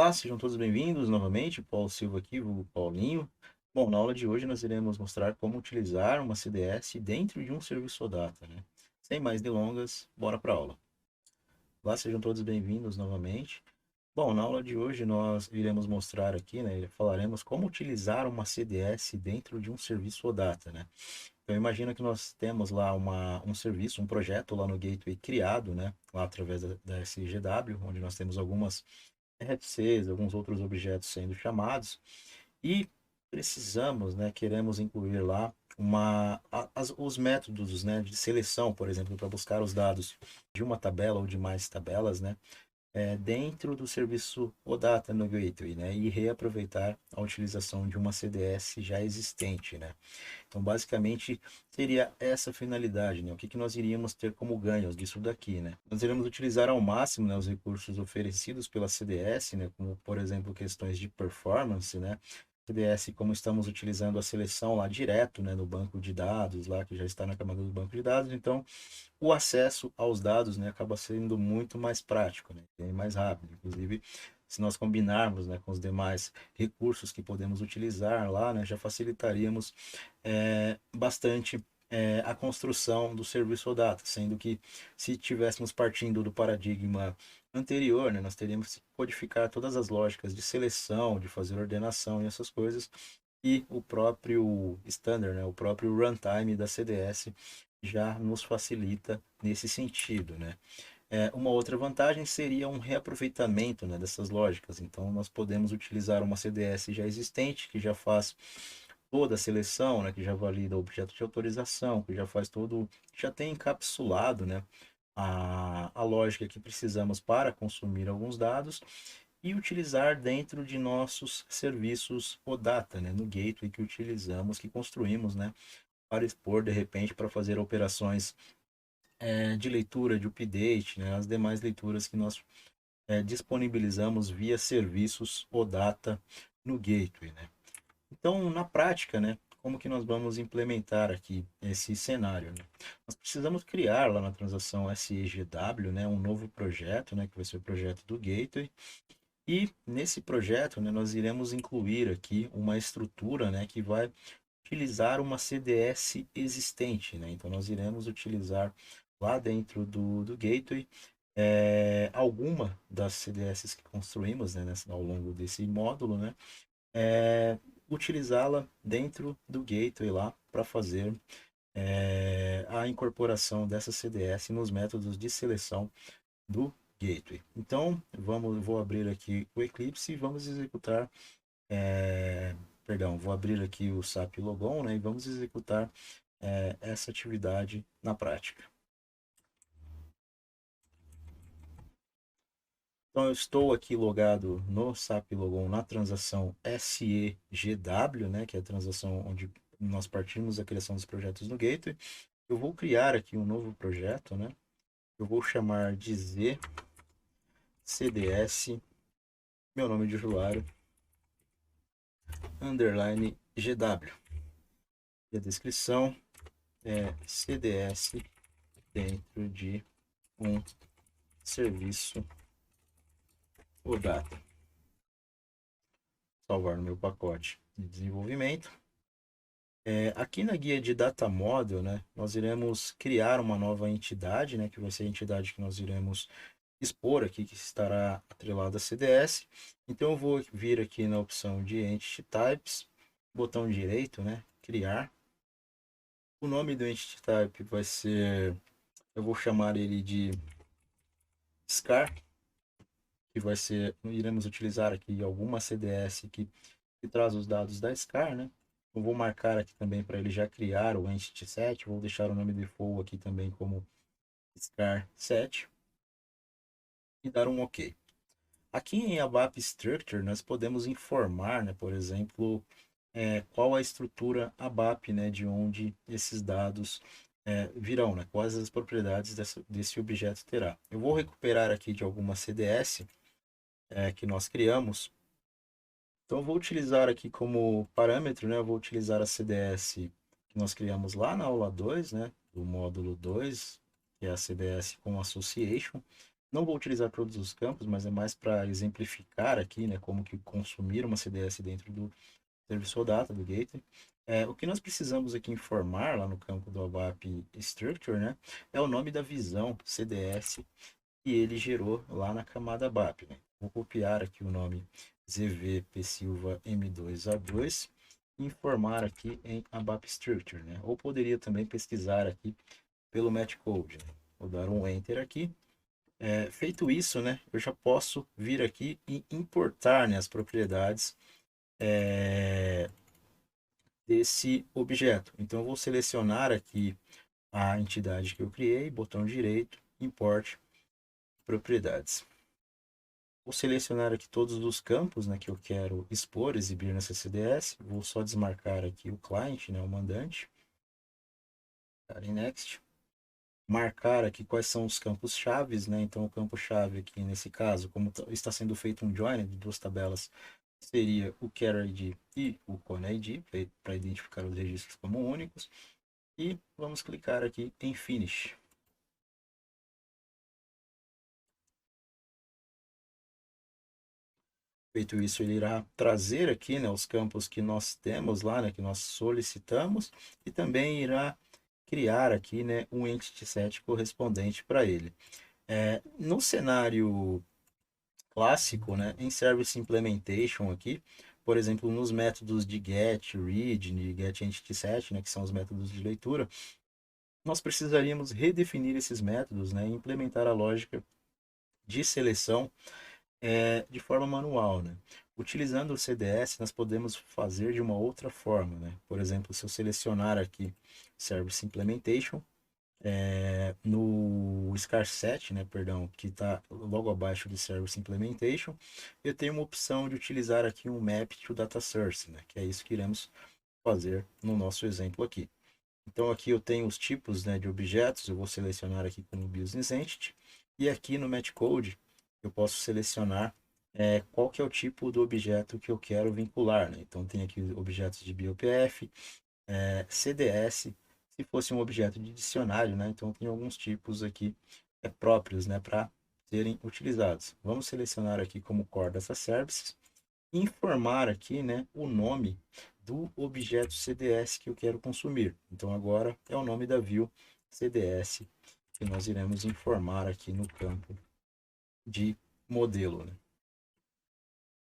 Olá, sejam todos bem-vindos novamente. Paulo Silva aqui, o Paulinho. Bom, na aula de hoje nós iremos mostrar como utilizar uma CDS dentro de um serviço OData, né? Sem mais delongas, bora para a aula. Olá, sejam todos bem-vindos novamente. Bom, na aula de hoje nós iremos mostrar aqui, né? Falaremos como utilizar uma CDS dentro de um serviço OData, né? Então imagina que nós temos lá um serviço, um projeto lá no Gateway criado, né? Lá através da SGW, onde nós temos algumas RFCs, alguns outros objetos sendo chamados, e precisamos, né, queremos incluir lá os métodos, né, de seleção, por exemplo, para buscar os dados de uma tabela ou de mais tabelas, né, dentro do serviço OData no Gateway, né, e reaproveitar a utilização de uma CDS já existente, né. Então, basicamente, seria essa a finalidade, né? O que que nós iríamos ter como ganhos disso daqui, né? Nós iremos utilizar ao máximo, né, os recursos oferecidos pela CDS, né? Como, por exemplo, questões de performance, né? CDS, como estamos utilizando a seleção lá direto, né, no banco de dados, lá que já está na camada do banco de dados, então o acesso aos dados, né, acaba sendo muito mais prático, né, bem mais rápido. Inclusive, se nós combinarmos, né, com os demais recursos que podemos utilizar lá, né, já facilitaríamos bastante a construção do serviço OData, sendo que se tivéssemos partindo do paradigma anterior, né, nós teríamos que codificar todas as lógicas de seleção, de fazer ordenação e essas coisas, e o próprio standard, né, o próprio runtime da CDS já nos facilita nesse sentido, né? Uma outra vantagem seria um reaproveitamento, né, dessas lógicas. Então, nós podemos utilizar uma CDS já existente, que já faz toda a seleção, né, que já valida o objeto de autorização, que já faz todo, já tem encapsulado, né, a lógica que precisamos para consumir alguns dados e utilizar dentro de nossos serviços OData, né, no gateway que utilizamos, que construímos, né, para expor de repente para fazer operações de leitura, de update, né, as demais leituras que nós disponibilizamos via serviços OData no gateway, né. Então, na prática, né, como que nós vamos implementar aqui esse cenário, né? Nós precisamos criar lá na transação SEGW, né, um novo projeto, né, que vai ser o projeto do Gateway. E nesse projeto, né, nós iremos incluir aqui uma estrutura, né, que vai utilizar uma CDS existente, né? Então, nós iremos utilizar lá dentro do Gateway alguma das CDS que construímos, né, ao longo desse módulo, né? Utilizá-la dentro do gateway lá para fazer a incorporação dessa CDS nos métodos de seleção do gateway. Então, vou abrir aqui o Eclipse e vamos executar, perdão, vou abrir aqui o SAP Logon, né, e vamos executar essa atividade na prática. Então, eu estou aqui logado no SAP Logon na transação SEGW, né, que é a transação onde nós partimos a criação dos projetos no Gateway. Eu vou criar aqui um novo projeto, né? Eu vou chamar de ZCDS, meu nome de usuário, underline GW. E a descrição é CDS dentro de um serviço OData. Salvar no meu pacote de desenvolvimento. Aqui na guia de Data Model, né, nós iremos criar uma nova entidade, né, que vai ser a entidade que nós iremos expor aqui, que estará atrelada a CDS. Então eu vou vir aqui na opção de Entity Types, botão direito, né, criar. O nome do Entity Type vai ser, eu vou chamar ele de SCAR, que vai ser, iremos utilizar aqui alguma CDS que traz os dados da SCAR, né. Eu vou marcar aqui também para ele já criar o Entity Set, vou deixar o nome default aqui também como SCAR Set e dar um OK. Aqui em ABAP Structure, nós podemos informar, né, por exemplo, qual a estrutura ABAP, né, de onde esses dados virão, né, quais as propriedades desse objeto terá. Eu vou recuperar aqui de alguma CDS que nós criamos. Então, eu vou utilizar aqui como parâmetro, né, eu vou utilizar a CDS que nós criamos lá na aula 2, né, do módulo 2, que é a CDS com Association. Não vou utilizar todos os campos, mas é mais para exemplificar aqui, né, como que consumir uma CDS dentro do serviço OData, do Gateway. O que nós precisamos aqui informar lá no campo do ABAP Structure, né, é o nome da visão CDS que ele gerou lá na camada ABAP, né. Vou copiar aqui o nome ZVP Silva M2A2 e informar aqui em ABAP Structure, né. Ou poderia também pesquisar aqui pelo Matchcode, né. Vou dar um Enter aqui. Feito isso, né, eu já posso vir aqui e importar, né, as propriedades é, desse objeto. Então, eu vou selecionar aqui a entidade que eu criei, botão direito, import propriedades. Vou selecionar aqui todos os campos, né, que eu quero expor, exibir nessa CDS. Vou só desmarcar aqui o client, né, o mandante. Dar em next. Marcar aqui quais são os campos chaves, né? Então, o campo chave aqui nesse caso, como está sendo feito um join de duas tabelas, seria o Char ID e o Cone ID, para identificar os registros como únicos. E vamos clicar aqui em Finish. Feito isso, ele irá trazer aqui, né, os campos que nós temos lá, né, que nós solicitamos, e também irá criar aqui, né, um entity set correspondente para ele. No cenário clássico, né, em Service Implementation aqui, por exemplo, nos métodos de get, read, de get entity set, né, que são os métodos de leitura, nós precisaríamos redefinir esses métodos, né, e implementar a lógica de seleção de forma manual, né? Utilizando o CDS, nós podemos fazer de uma outra forma, né? Por exemplo, se eu selecionar aqui Service Implementation, no SCAR7, né, perdão, que está logo abaixo de Service Implementation, eu tenho uma opção de utilizar aqui um Map to Data Source, né, que é isso que iremos fazer no nosso exemplo aqui. Então aqui eu tenho os tipos, né, de objetos, eu vou selecionar aqui como Business Entity, e aqui no Match Code eu posso selecionar qual que é o tipo do objeto que eu quero vincular, né? Então tem aqui objetos de BOPF, CDS, se fosse um objeto de dicionário, né? Então tem alguns tipos aqui próprios, né, para serem utilizados. Vamos selecionar aqui como core dessa services, informar aqui, né, o nome do objeto CDS que eu quero consumir. Então agora é o nome da view CDS que nós iremos informar aqui no campo de modelo, né?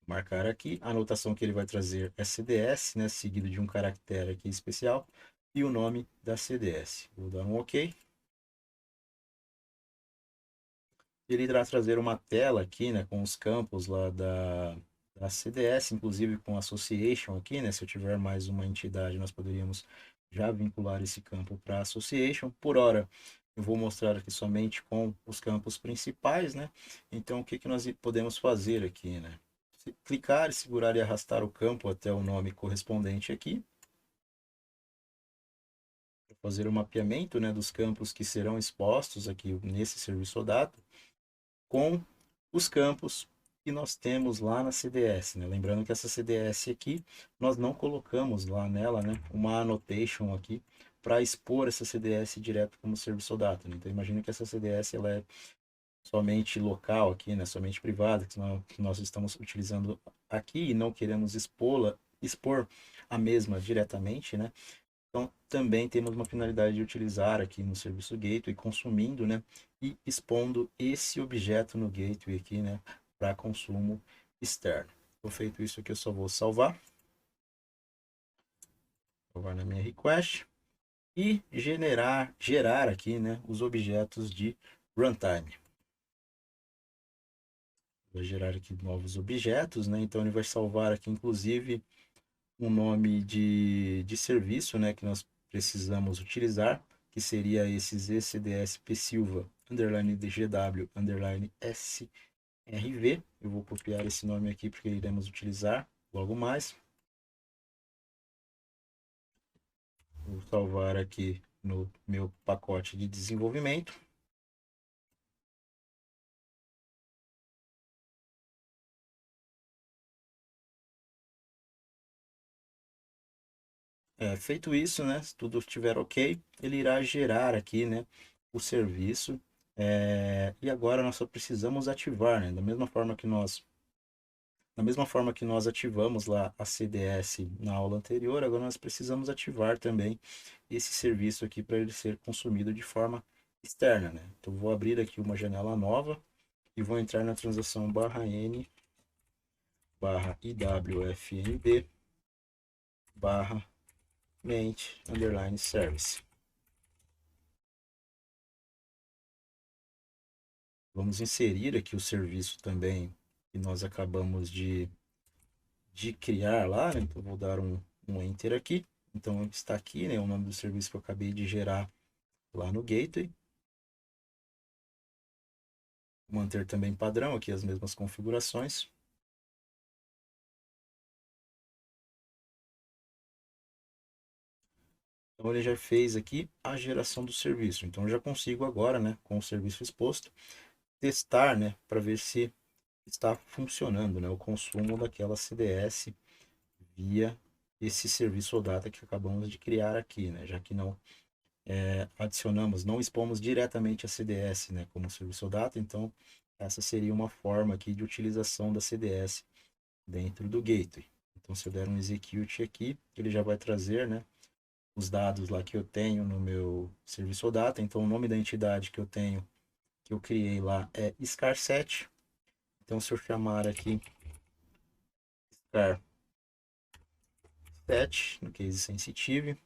Marcar aqui, a anotação que ele vai trazer é CDS, né, seguido de um caractere aqui especial e o nome da CDS. Vou dar um OK. Ele irá trazer uma tela aqui, né, com os campos lá da CDS, inclusive com Association aqui, né? Se eu tiver mais uma entidade, nós poderíamos já vincular esse campo para Association. Por hora, eu vou mostrar aqui somente com os campos principais, né? Então, o que que nós podemos fazer aqui, né? Clicar, segurar e arrastar o campo até o nome correspondente aqui. Fazer o mapeamento, né, dos campos que serão expostos aqui nesse serviço OData com os campos que nós temos lá na CDS, né? Lembrando que essa CDS aqui, nós não colocamos lá nela, né, uma annotation aqui para expor essa CDS direto como serviço OData, né? Então, imagina que essa CDS ela é somente local aqui, né, somente privada, que nós estamos utilizando aqui e não queremos expor a mesma diretamente, né? Então, também temos uma finalidade de utilizar aqui no serviço gateway, consumindo, né, e expondo esse objeto no gateway aqui, né, para consumo externo. Então, feito isso aqui, eu só vou salvar na minha request e gerar aqui, né, os objetos de runtime. Vou gerar aqui novos objetos, né, então ele vai salvar aqui, inclusive, um nome de serviço, né, que nós precisamos utilizar, que seria esse ZCDS P Silva underline DGW underline SRV. Eu vou copiar esse nome aqui porque iremos utilizar logo mais. Vou salvar aqui no meu pacote de desenvolvimento. Feito isso, né, se tudo estiver ok, ele irá gerar aqui, né, o serviço E agora nós só precisamos ativar, né? Da mesma forma que nós ativamos lá a CDS na aula anterior, agora nós precisamos ativar também esse serviço aqui para ele ser consumido de forma externa, né? Então vou abrir aqui uma janela nova e vou entrar na transação /n /iwfnb /ment_service. Vamos inserir aqui o serviço também que nós acabamos de criar lá, né? Então vou dar um enter aqui. Então está aqui, né, o nome do serviço que eu acabei de gerar lá no gateway. Manter também padrão aqui as mesmas configurações. Então ele já fez aqui a geração do serviço. Então eu já consigo agora, né, com o serviço exposto, testar, né, para ver se está funcionando, né, o consumo daquela CDS via esse serviço ou data que acabamos de criar aqui, né, já que não adicionamos, não expomos diretamente a CDS, né, como serviço ou data, então essa seria uma forma aqui de utilização da CDS dentro do gateway. Então se eu der um execute aqui, ele já vai trazer, né, os dados lá que eu tenho no meu serviço ou data. Então o nome da entidade que eu tenho, que eu criei lá é scar7. Então se eu chamar aqui scar7 no case sensitive,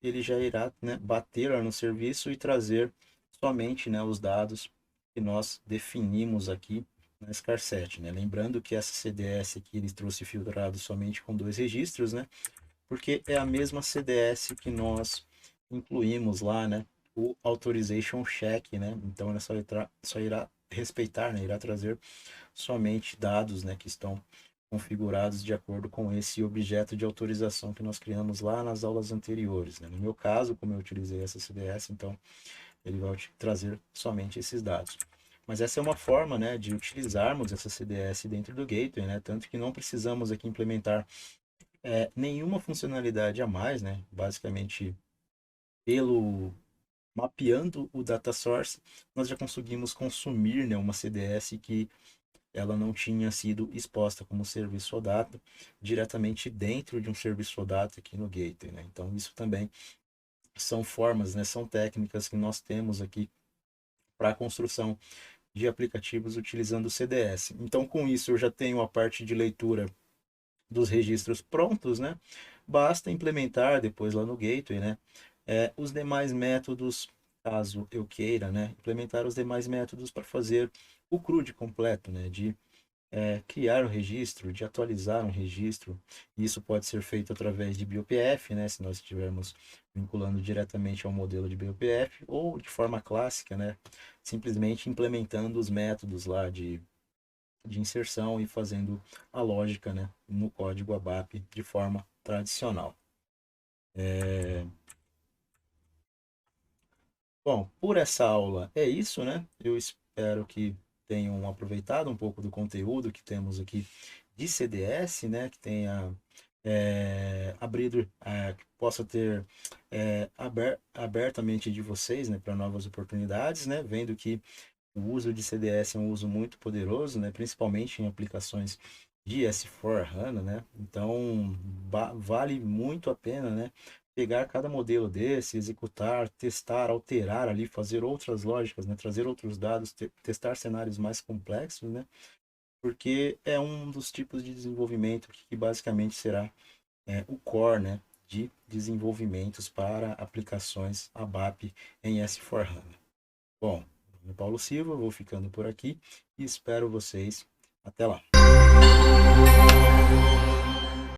ele já irá, né, bater lá no serviço e trazer somente, né, os dados que nós definimos aqui na scar7, né? Lembrando que essa CDS aqui ele trouxe filtrado somente com 2 registros, né? Porque é a mesma CDS que nós incluímos lá, né? O authorization check, né? Então ela só irá respeitar, né? Irá trazer somente dados, né, que estão configurados de acordo com esse objeto de autorização que nós criamos lá nas aulas anteriores, né? No meu caso, como eu utilizei essa CDS, então ele vai trazer somente esses dados. Mas essa é uma forma, né, de utilizarmos essa CDS dentro do gateway, né? Tanto que não precisamos aqui implementar nenhuma funcionalidade a mais, né? Basicamente, pelo mapeando o data source, nós já conseguimos consumir, né, uma CDS que ela não tinha sido exposta como serviço OData diretamente dentro de um serviço OData aqui no gateway, né? Então isso também são formas, né, são técnicas que nós temos aqui para a construção de aplicativos utilizando o CDS. Então com isso eu já tenho a parte de leitura dos registros prontos, né? Basta implementar depois lá no gateway, né? Os demais métodos, caso eu queira, né? Implementar os demais métodos para fazer o CRUD completo, né? De criar um registro, de atualizar um registro. Isso pode ser feito através de BOPF, né? Se nós estivermos vinculando diretamente ao modelo de BOPF, ou de forma clássica, né? Simplesmente implementando os métodos lá de inserção e fazendo a lógica, né, no código ABAP de forma tradicional. Bom, por essa aula é isso, né? Eu espero que tenham aproveitado um pouco do conteúdo que temos aqui de CDS, né? Que tenha abrido, que possa ter aberto a mente de vocês, né, para novas oportunidades, né? Vendo que o uso de CDS é um uso muito poderoso, né? Principalmente em aplicações de S4HANA, né? Então, vale muito a pena, né? Pegar cada modelo desse, executar, testar, alterar ali, fazer outras lógicas, né? Trazer outros dados, testar cenários mais complexos, né? Porque é um dos tipos de desenvolvimento que basicamente será o core, né? De desenvolvimentos para aplicações ABAP em S4HANA. Bom, meu nome é Paulo Silva, vou ficando por aqui e espero vocês. Até lá.